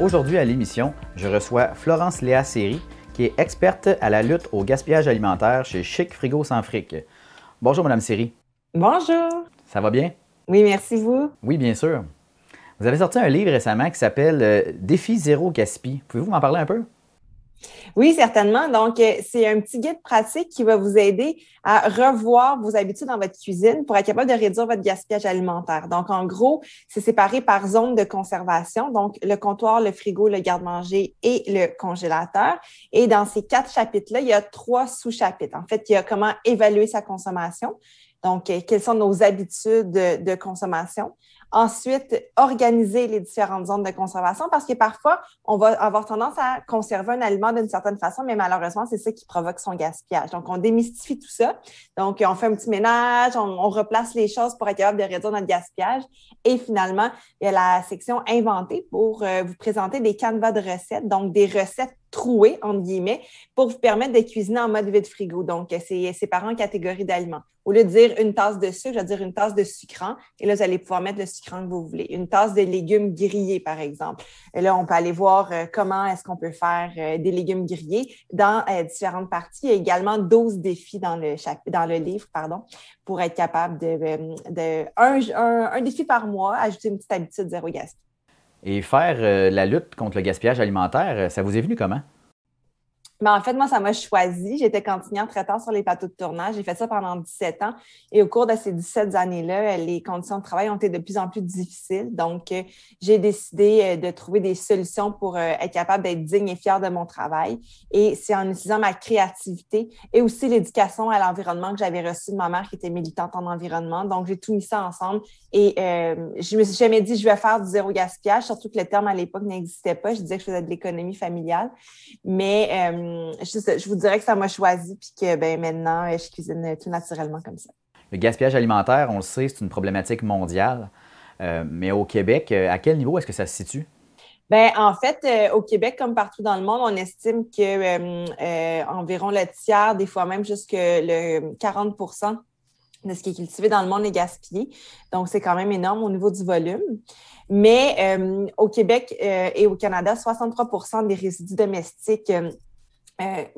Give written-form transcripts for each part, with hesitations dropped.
Aujourd'hui à l'émission, je reçois Florence Léa Seri, qui est experte à la lutte au gaspillage alimentaire chez Chic Frigo Sans Fric. Bonjour Madame Seri. Bonjour. Ça va bien? Oui, merci vous. Oui, bien sûr. Vous avez sorti un livre récemment qui s'appelle Défi zéro gaspille. Pouvez-vous m'en parler un peu? Oui, certainement. Donc, c'est un petit guide pratique qui va vous aider à revoir vos habitudes dans votre cuisine pour être capable de réduire votre gaspillage alimentaire. Donc, en gros, c'est séparé par zone de conservation. Donc, le comptoir, le frigo, le garde-manger et le congélateur. Et dans ces 4 chapitres-là, il y a 3 sous-chapitres. En fait, il y a comment évaluer sa consommation. Donc, quelles sont nos habitudes de consommation. Ensuite, organiser les différentes zones de conservation parce que parfois, on va avoir tendance à conserver un aliment d'une certaine façon, mais malheureusement, c'est ça qui provoque son gaspillage. Donc, on démystifie tout ça. Donc, on fait un petit ménage, on replace les choses pour être capable de réduire notre gaspillage. Et finalement, il y a la section inventer pour vous présenter des canevas de recettes, donc des recettes trouées, entre guillemets, pour vous permettre de cuisiner en mode vide-frigo. Donc, c'est séparé en catégories d'aliments. Au lieu de dire une tasse de sucre, je vais dire une tasse de sucrant. Et là, vous allez pouvoir mettre le sucrant que vous voulez. Une tasse de légumes grillés, par exemple. Et là, on peut aller voir comment est-ce qu'on peut faire des légumes grillés dans différentes parties. Il y a également 12 défis dans le livre, pour être capable un défi par mois, ajouter une petite habitude zéro gaspillage. Et faire la lutte contre le gaspillage alimentaire, ça vous est venu comment? Ben, en fait, moi, ça m'a choisi. J'étais cantinière traitant sur les plateaux de tournage. J'ai fait ça pendant 17 ans. Et au cours de ces 17 années-là, les conditions de travail ont été de plus en plus difficiles. Donc, j'ai décidé de trouver des solutions pour être capable d'être digne et fière de mon travail. Et c'est en utilisant ma créativité et aussi l'éducation à l'environnement que j'avais reçue de ma mère qui était militante en environnement. Donc, j'ai tout mis ça ensemble. Et je me suis jamais dit je vais faire du zéro gaspillage, surtout que le terme à l'époque n'existait pas. Je disais que je faisais de l'économie familiale. Mais je vous dirais que ça m'a choisi puis que maintenant, je cuisine tout naturellement comme ça. Le gaspillage alimentaire, on le sait, c'est une problématique mondiale. Mais au Québec, à quel niveau est-ce que ça se situe? En fait, au Québec, comme partout dans le monde, on estime que environ le tiers, des fois même jusque le 40 de ce qui est cultivé dans le monde est gaspillé. Donc, c'est quand même énorme au niveau du volume. Mais au Québec et au Canada, 63 des résidus domestiques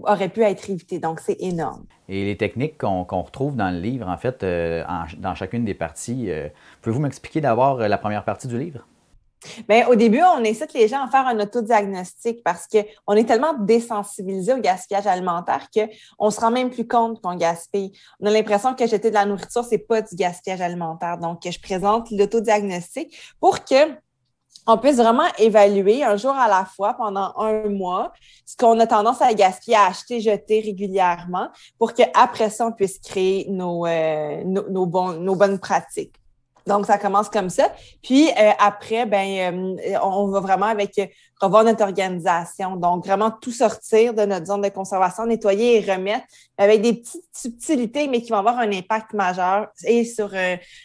auraient pu être évités. Donc, c'est énorme. Et les techniques qu'on retrouve dans le livre, en fait, dans chacune des parties, pouvez-vous m'expliquer d'abord la première partie du livre? Bien, au début, on incite les gens à faire un autodiagnostic parce qu'on est tellement désensibilisé au gaspillage alimentaire qu'on ne se rend même plus compte qu'on gaspille. On a l'impression que jeter de la nourriture, c'est pas du gaspillage alimentaire. Donc, je présente l'autodiagnostic pour que on puisse vraiment évaluer un jour à la fois pendant un mois ce qu'on a tendance à gaspiller, à acheter, jeter régulièrement pour qu'après ça, on puisse créer nos bonnes pratiques. Donc, ça commence comme ça. Puis après, on va vraiment revoir notre organisation. Donc, vraiment tout sortir de notre zone de conservation, nettoyer et remettre avec des petites subtilités, mais qui vont avoir un impact majeur et sur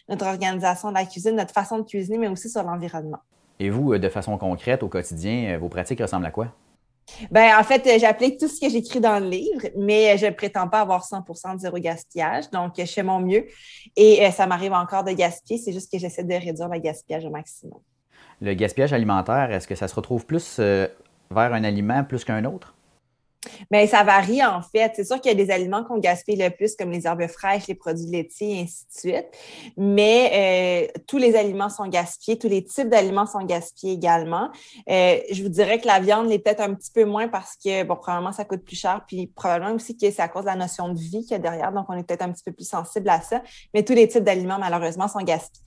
notre organisation de la cuisine, notre façon de cuisiner, mais aussi sur l'environnement. Et vous, de façon concrète, au quotidien, vos pratiques ressemblent à quoi? En fait, j'applique tout ce que j'écris dans le livre, mais je ne prétends pas avoir 100% de zéro gaspillage. Donc, je fais mon mieux et ça m'arrive encore de gaspiller. C'est juste que j'essaie de réduire le gaspillage au maximum. Le gaspillage alimentaire, est-ce que ça se retrouve plus vers un aliment plus qu'un autre? Bien, ça varie en fait. C'est sûr qu'il y a des aliments qu'on gaspille le plus, comme les herbes fraîches, les produits laitiers, et ainsi de suite. Mais tous les aliments sont gaspillés, tous les types d'aliments sont gaspillés également. Je vous dirais que la viande l'est peut-être un petit peu moins parce que, bon, probablement, ça coûte plus cher, puis probablement aussi que c'est à cause de la notion de vie qu'il y a derrière, donc on est peut-être un petit peu plus sensible à ça. Mais tous les types d'aliments, malheureusement, sont gaspillés.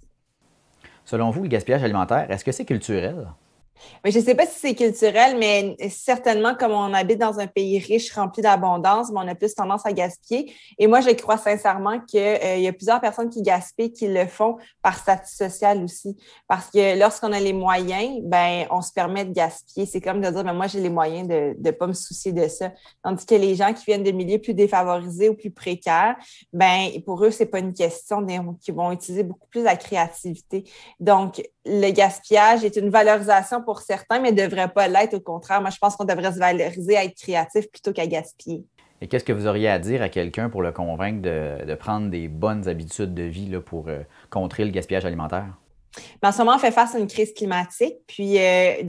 Selon vous, le gaspillage alimentaire, est-ce que c'est culturel? Mais je ne sais pas si c'est culturel, mais certainement, comme on habite dans un pays riche, rempli d'abondance, on a plus tendance à gaspiller. Et moi, je crois sincèrement qu'il y a plusieurs personnes qui gaspillent, qui le font par statut social aussi. Parce que lorsqu'on a les moyens, on se permet de gaspiller. C'est comme de dire, moi, j'ai les moyens de ne pas me soucier de ça. Tandis que les gens qui viennent de milieux plus défavorisés ou plus précaires, pour eux, c'est pas une question qu'ils vont utiliser beaucoup plus la créativité. Donc, le gaspillage est une valorisation pour certains, mais ne devrait pas l'être. Au contraire, moi, je pense qu'on devrait se valoriser à être créatif plutôt qu'à gaspiller. Et qu'est-ce que vous auriez à dire à quelqu'un pour le convaincre de prendre des bonnes habitudes de vie là, pour contrer le gaspillage alimentaire? Mais en ce moment, on fait face à une crise climatique. Puis,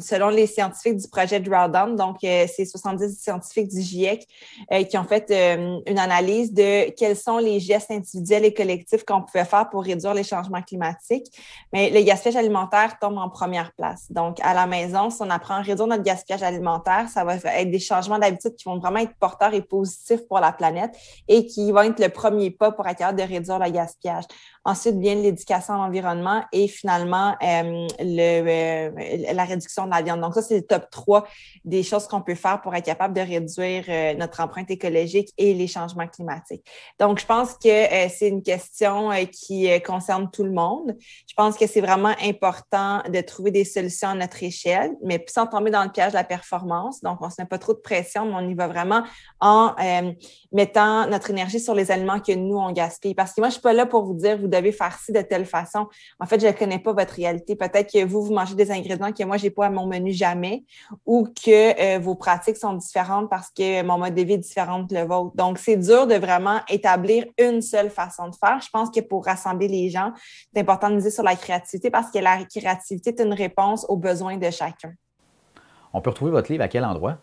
selon les scientifiques du projet Drawdown, donc c'est 70 scientifiques du GIEC qui ont fait une analyse de quels sont les gestes individuels et collectifs qu'on pouvait faire pour réduire les changements climatiques. Mais le gaspillage alimentaire tombe en première place. Donc, à la maison, si on apprend à réduire notre gaspillage alimentaire, ça va être des changements d'habitude qui vont vraiment être porteurs et positifs pour la planète et qui vont être le premier pas pour être capable de réduire le gaspillage. Ensuite vient l'éducation à l'environnement et finalement la réduction de la viande. Donc ça, c'est le top 3 des choses qu'on peut faire pour être capable de réduire notre empreinte écologique et les changements climatiques. Donc, je pense que c'est une question qui concerne tout le monde. Je pense que c'est vraiment important de trouver des solutions à notre échelle, mais sans tomber dans le piège de la performance. Donc, on ne se met pas trop de pression, mais on y va vraiment en mettant notre énergie sur les aliments que nous, on gaspille. Parce que moi, je ne suis pas là pour vous dire, vous devez faire ci de telle façon. En fait, je ne connais pas votre réalité. Peut-être que vous mangez des ingrédients que moi, je n'ai pas à mon menu jamais ou que vos pratiques sont différentes parce que mon mode de vie est différent de le vôtre. Donc, c'est dur de vraiment établir une seule façon de faire. Je pense que pour rassembler les gens, c'est important de miser sur la créativité parce que la créativité est une réponse aux besoins de chacun. On peut retrouver votre livre à quel endroit?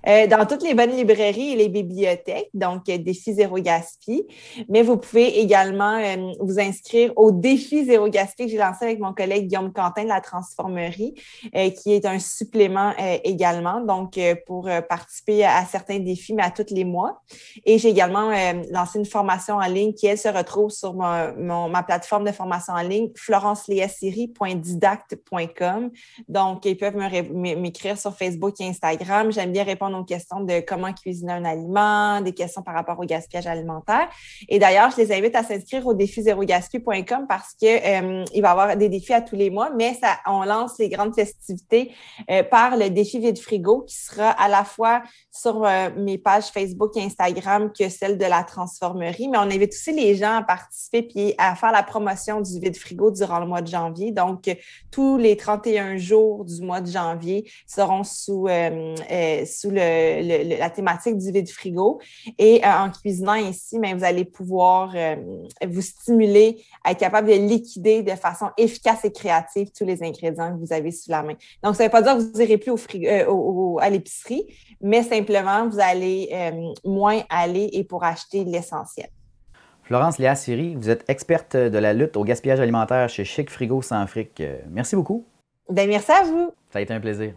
Dans toutes les bonnes librairies et les bibliothèques, donc Défi Zéro Gaspille. Mais vous pouvez également vous inscrire au Défi Zéro Gaspille que j'ai lancé avec mon collègue Guillaume Quentin de la Transformerie, qui est un supplément également, donc pour participer à certains défis, mais à tous les mois. Et j'ai également lancé une formation en ligne qui, elle, se retrouve sur ma plateforme de formation en ligne, florenceleasiri.didacte.com. Donc, ils peuvent m'écrire sur Facebook et Instagram. J'aime bien répondre aux questions de comment cuisiner un aliment, des questions par rapport au gaspillage alimentaire. Et d'ailleurs, je les invite à s'inscrire au défi zerogaspille.com parce que il va y avoir des défis à tous les mois, mais on lance les grandes festivités par le défi vide frigo qui sera à la fois sur mes pages Facebook et Instagram que celle de la Transformerie, mais on invite aussi les gens à participer puis à faire la promotion du vide frigo durant le mois de janvier. Donc, tous les 31 jours du mois de janvier seront sous la thématique du vide frigo. Et en cuisinant ici, vous allez pouvoir vous stimuler à être capable de liquider de façon efficace et créative tous les ingrédients que vous avez sous la main. Donc, ça ne veut pas dire que vous n'irez plus à l'épicerie, mais simplement, vous allez moins aller et pour acheter l'essentiel. Florence Léa-Siri, vous êtes experte de la lutte au gaspillage alimentaire chez Chic Frigo Sans Fric. Merci beaucoup. Bien, merci à vous. Ça a été un plaisir.